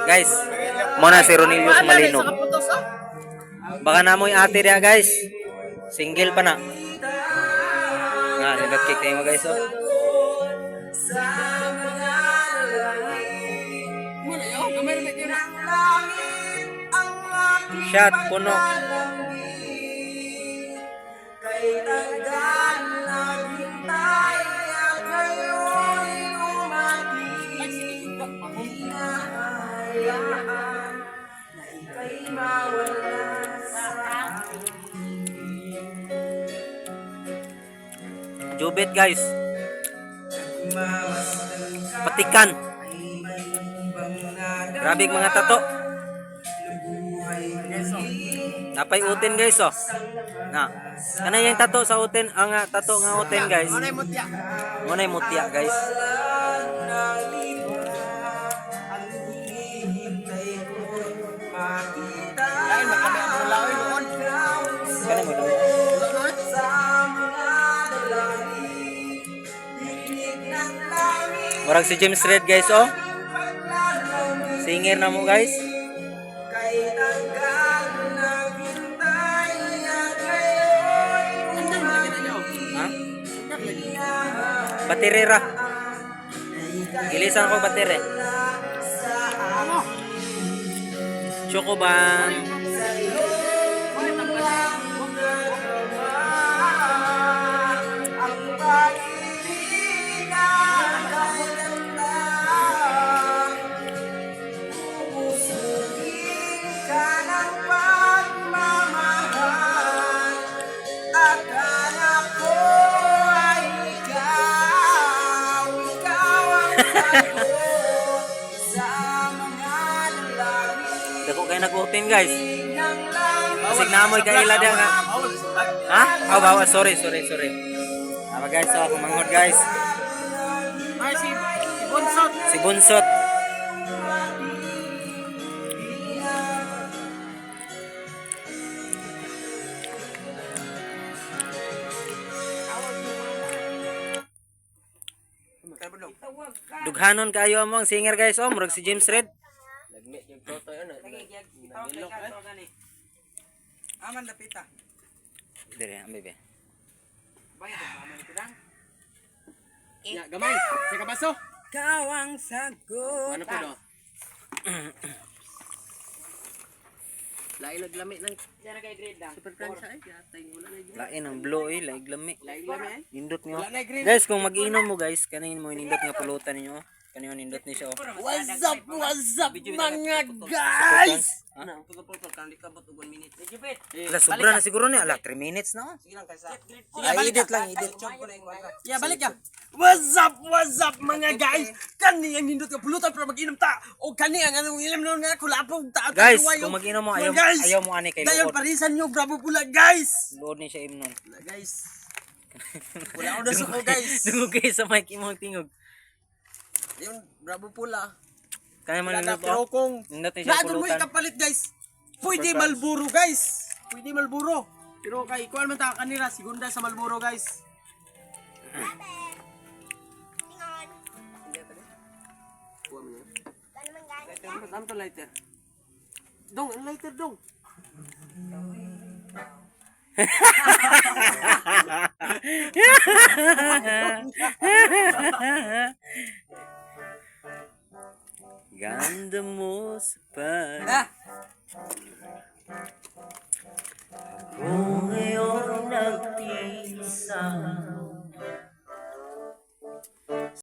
Guys, muna si Ronilio Malino. Baka na mo yung ate dia guys. Single pa na. Nga, nilagkik tayo mo guys oh. Shot, puno. Jubit guys. Patikan. Grabe mga tato. Napay utin guys oh. Na. Kana yung tato sa utin, ang tato nga utin guys. Munay mutya guys. Lain makami ang mulawin noon. Kana mo daw. Murag si James Red guys oh. Singer na mo guys. Ha? Baterera. Gilisan ko batere. Chocoban. Dako kayo nag-open guys. Masig na amoy kaila dia nga. Ha? Oh, bawa, sorry. Apa guys, so ako manghod guys. Ay si Bunsot. Si Bunsot. Dughanon kayo mo ang singer guys, oh, murag si James Red. Lagmi yung toto yun. Aman dapita. Dire, ambe be. Bayad ang mama ni Pidang. Ya, gamay. Sa kabaso. Kawang sagot. Ano po do? Lain naglamit ng diyan kay grade lang. Super crunch ay yatay wala na grade. Lain ang blow eh, laig lami. Lain lami ay. Nindot niyo. Wala na grade. Guys, kung mag-inom mo guys, kanin mo nindot nga pulutan niyo. Kanin nindot ni siya oh. What's up mga guys? Ano? Putol kan likabot ug 1 minute. Ala, sobra na siguro ni. Ala, 3 minutes na oh. Sige lang kaysa. Ay, edit lang, edit. Ya balik ya. What's up mga guys? Kani ang nindot ka pulutan para mag-inom ta. O kani ang anong ilam nun nga kulapong ta. Guys, kung mag-inom mo, ayaw mo ani kay Dayon luod. parisan nyo bravo pula guys. Luod ni siya imnon. Guys. Wala ako na suko guys. Dungog kayo sa mic imong tingog. Yung bravo pula. Kaya man Nada nindot pero oh. kung Nindot ni siya nadun mo pulutan. ikapalit guys. Pwede Malboro guys. Pwede Malboro. Pero kay kuan man ta kanira segunda sa Malboro guys. Ano to lighter? Dong, ang lighter dong. Ganda mo sa pag. Kung ngayon nagtisa